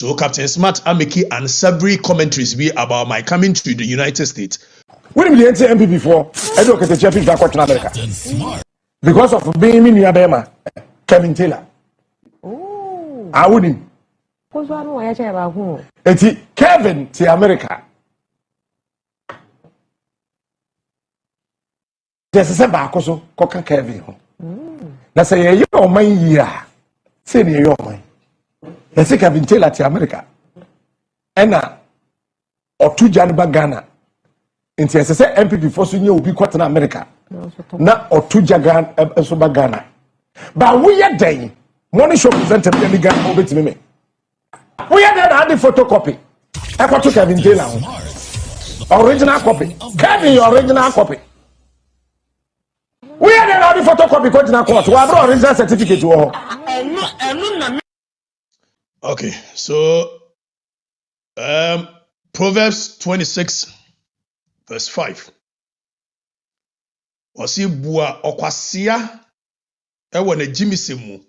So Captain Smart Ameki and several commentaries be about my coming to the United States. What did you say NPP before? I don't get the Japanese back in America. Because of being in Alabama, Kevin Taylor. Oh. I wouldn't. Because one way I tell about who? It's Kevin to America. There's a setback also, Coca Kevin. That's a year or my year. Say near your mind. Let's say Kevin Taylor to America. Ena or two Janiba Ghana. Into a NPP for soon you will be quite in America. Na or two Jagan Soba Ghana. But we are day. Money show presented the Ghana over to me. We are there the photocopy. I got to Kevin Taylor. Original copy. Kevin, your original copy. We are there the photocopy continue court. We have original certificate. Okay, so Proverbs 26 verse 5. Osi bua okwasia ewo na jimisemu.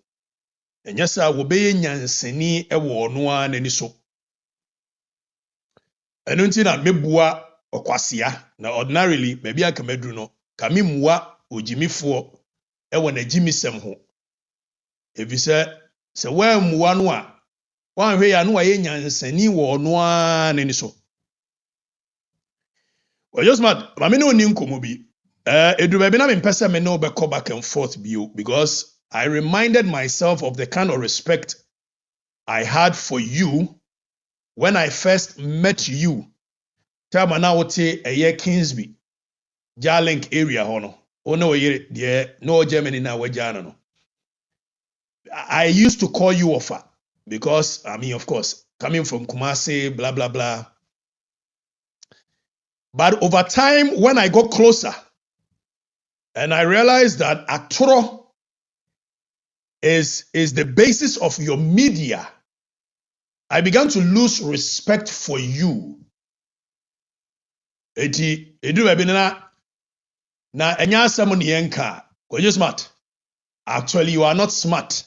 Enya sa wo beye nyansani ewo ono a nani so. Eno nti na mebua okwasia na ordinarily maybe aka medru no kame mua ojimifo ewo na jimisem ho. Efise se wa mua no a wan hwe ya no wa ye nyansani wo ono a nani so. Well, just mad. I mean, no new komobi. Edu baby na me pesa me no be call back and forth bio because I reminded myself of the kind of respect I had for you when I first met you. Time na wote eye Kingsby, Jarlink area hono. Ono ye de no Germany na wajana no. I used to call you Offa because I mean, of course, coming from Kumasi, blah blah blah. But over time, when I got closer, and I realized that Atoro is the basis of your media, I began to lose respect for you. Eti edu baby na enya asem ne yenka. You're smart. Actually, you are not smart.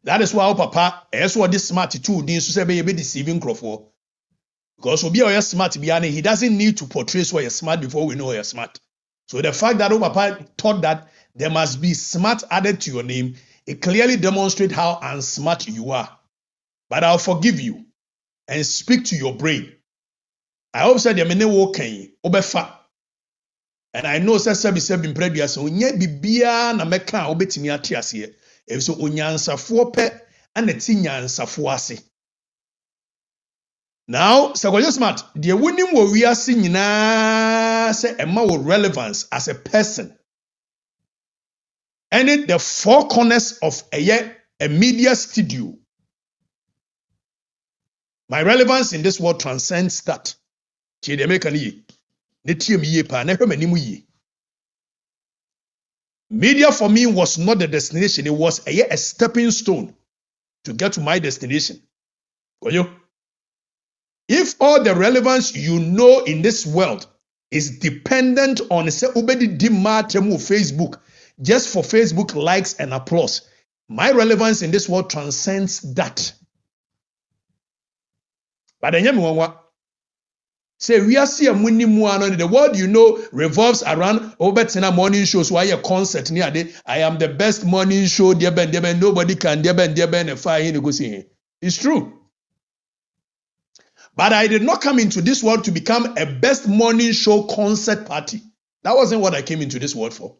That is why papa is what this smart too din so say be deceiving crofo. Because Obi or smart biane, he doesn't need to portray so you're smart before we know you're smart. So the fact that Papa thought that there must be smart added to your name, it clearly demonstrates how unsmart you are. But I'll forgive you and speak to your brain. I hope said yamene woken obefa. And I know sabi been previous so nye bibia na meka obetimi ate ase. E so onyansafo pe ana ti nyansafo ase. Now, so just smart. The winning will we are seeing now say a more relevance as a person. And in the four corners of a media studio. My relevance in this world transcends that. Media for me was not the destination, it was a stepping stone to get to my destination. If all the relevance you know in this world is dependent on say ubedi di matemu Facebook just for Facebook likes and applause, my relevance in this world transcends that. But then say we are see a the world you know revolves around Obetina morning shows why a concert near day. I am the best morning show, dear ben, nobody can dear ben and fire in go see. It's true. But I did not come into this world to become a best morning show concert party. That wasn't what I came into this world for.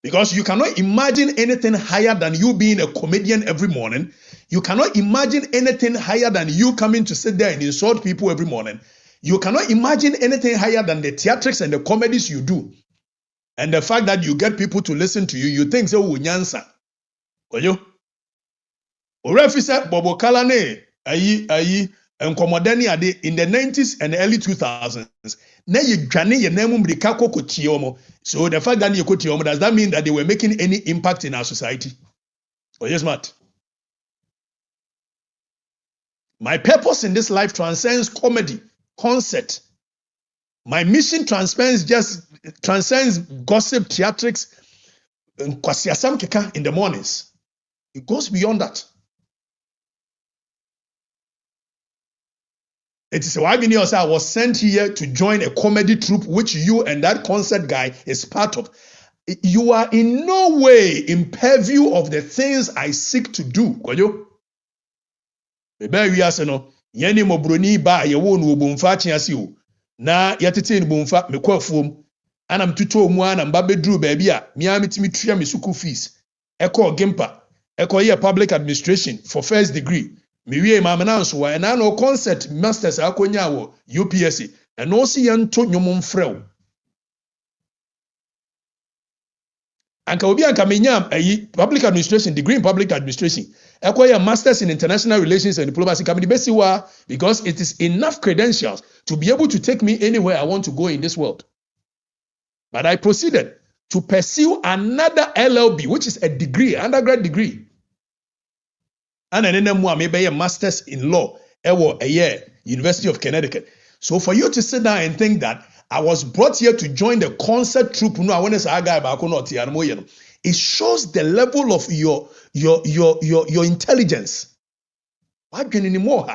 Because you cannot imagine anything higher than you being a comedian every morning. You cannot imagine anything higher than you coming to sit there and insult people every morning. You cannot imagine anything higher than the theatrics and the comedies you do. And the fact that you get people to listen to you, you think so unyansa. Oyo. Orefi said Bobo Kalane. Nkomodani ade in the 90s and the early 2000s. Na ye dwane ye namu mrika kokotie omo. So the fact that you kotie omo, does that mean that they were making any impact in our society? Oh yes, Matt. My purpose in this life transcends comedy, concert. My mission transcends gossip, theatrics, kwasiasam keka in the mornings. It goes beyond that. It is why I was sent here to join a comedy troupe, which you and that concert guy is part of. You are in no way in purview of the things I seek to do. Kwajo? Bebe wi ase no, yeni mobroni ba ye wo no obomfa chiase o. Na yetete ni bomfa me kwafuom. Ana mtuto mu ana mba beduru ba bia, mia metimi tua me school fees. Eko gimpa, eko ye public administration for first degree. Me wie ma me na so wa na no concert masters akonya wo UPSC. Na no si ye nto nwom mfrew. Anka obi anka menyam public administration degree in public administration. Acquire masters in international relations and diplomacy because it is enough credentials to be able to take me anywhere I want to go in this world. But I proceeded to pursue another LLB, which is a degree, undergrad degree. And then maybe a master's in law, a year, University of Connecticut. So for you to sit down and think that I was brought here to join the concert troupe, no, I want to say it shows the level of your intelligence. What can anymore?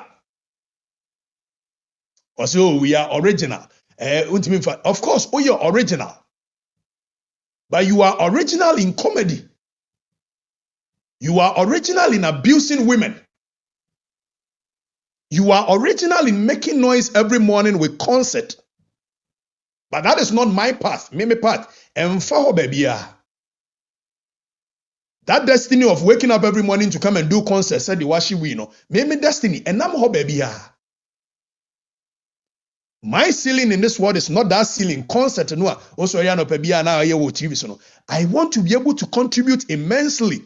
Also, we are original. Of course, we are original. But you are original in comedy. You are original in abusing women. You are original in making noise every morning with concert. But that is not my path. My path. That destiny of waking up every morning to come and do concerts, said the washi we know. Me destiny. And I'm ho baby. My ceiling in this world is not that ceiling. Concert no. Also, ya no baby na ye wo TV so. I want to be able to contribute immensely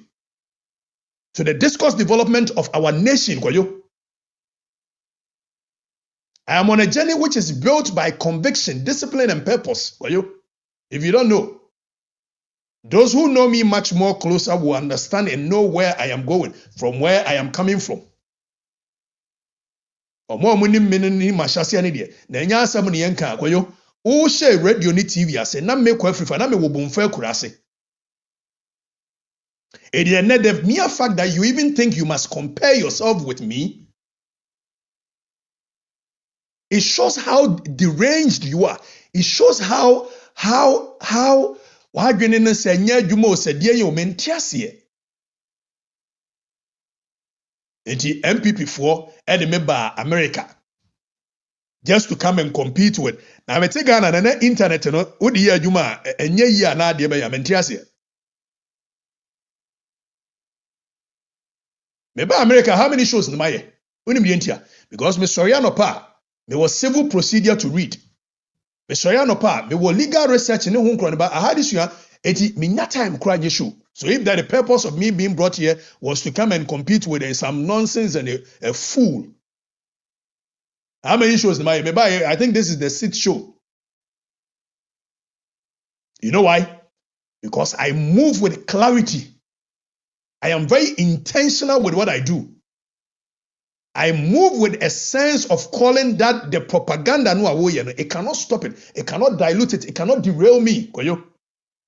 to the discourse development of our nation. I am on a journey which is built by conviction, discipline, and purpose. If you don't know, those who know me much more closer will understand and know where I am going, from where I am coming from. Omo munim menini mashasi ani de. Na nya asam ne yenka akoyo. O share radio ni TV ase na me kwa Afrifa na me wo bomfa kurase. It is the mere fact that you even think you must compare yourself with me. It shows how deranged you are. It shows how wadwene se nya adwuma osadie ye omentiase. Enti NPP for edemeba America just to come and compete with. Na mete Ghana na internet no odi ye adwuma enye yi na ade be ya mentiase. Meba America, how many shows in my year? Because me sorry no pa. Me was civil procedure to read. Me sorry no pa. Me was legal research in the home but I had this year. Eti me not time cry show. So if that the purpose of me being brought here was to come and compete with some nonsense and a fool. How many shows in my year? I think this is the 6th show. You know why? Because I move with clarity. I am very intentional with what I do. I move with a sense of calling that the propaganda no awoye no. It cannot stop it. It cannot dilute it. It cannot derail me.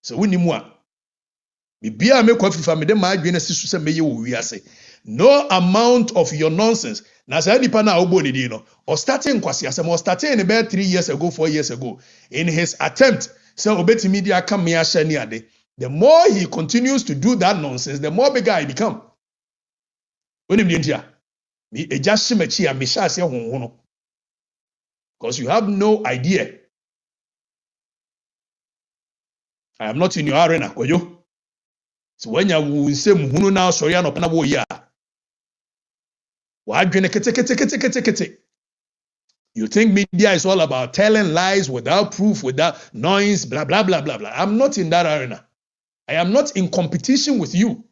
So we need more. No amount of your nonsense. Na say nipa na obo ni di no. Or starting kwasi asem or starting about 3 years ago, 4 years ago. In his attempt, say obeti media come me ahye ni ade. The more he continues to do that nonsense, the more bigger I become. Because you have no idea. I am not in your arena. So when you say muhunu now, sorry, no panabo ya. You think media is all about telling lies without proof, without noise, blah, blah, blah, blah, blah. I'm not in that arena. I am not in competition with you.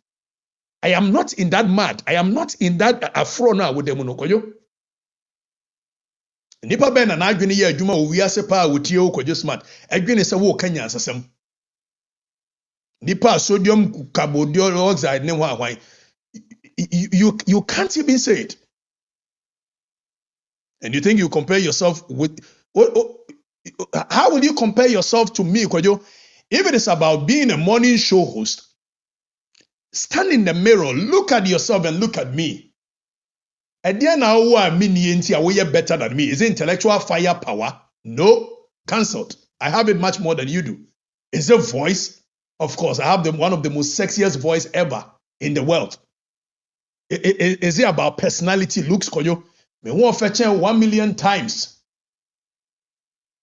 I am not in that mad. I am not in that afro now with them. Nipa ben na adwene ye adwuma o wiase pa wotie o kojo smart. Adwene se wo kanya asasem. Nipa sodium carbonic oxide ne ho ahwan. You can't even say it. And you think you compare yourself with how will you compare yourself to me, Kojo? If it is about being a morning show host, stand in the mirror, look at yourself and look at me. Edian na wo a mini enti a wo ye better than me. Is it intellectual firepower? No, cancelled. I have it much more than you do. Is it voice? Of course, I have one of the most sexiest voice ever in the world. Is it about personality, looks, koyo? Me won fetch 1 million times.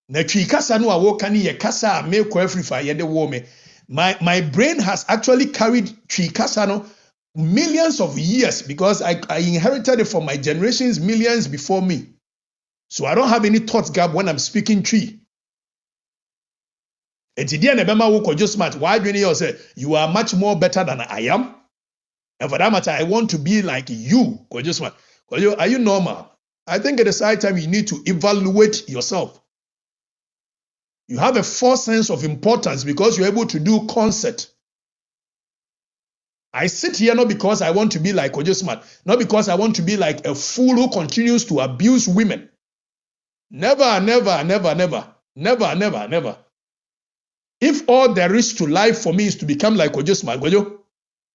Na twi kasa no a wo kan ye kasa me ko Afrifa ye de wo me. My brain has actually carried twi kasa no millions of years because I inherited it from my generations, millions before me. So I don't have any thought gap when I'm speaking twi. And today na bema wo kojo smart. Why do you say you are much more better than I am? And for that matter, I want to be like you, kojo smart. Kojo, are you normal? I think at the same time you need to evaluate yourself. You have a false sense of importance because you're able to do concert. I sit here not because I want to be like Kojo Smart, not because I want to be like a fool who continues to abuse women. Never, never, never, never, never, never, never. If all there is to life for me is to become like Kojo Smart, Kojo,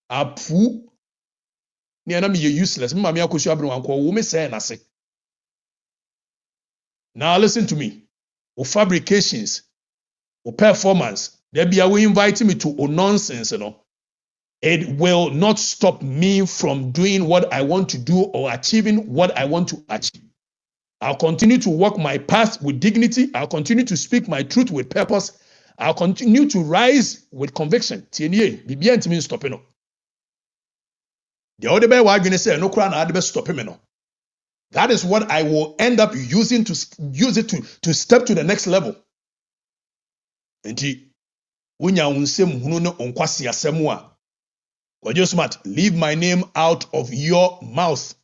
apu, you're useless. Now listen to me. Fabrications, performance, there be a way inviting me to nonsense, you know. It will not stop me from doing what I want to do or achieving what I want to achieve. I'll continue to walk my path with dignity. I'll continue to speak my truth with purpose. I'll continue to rise with conviction. That is what I will end up using to use it to step to the next level. Kojo Smart, leave my name out of your mouth.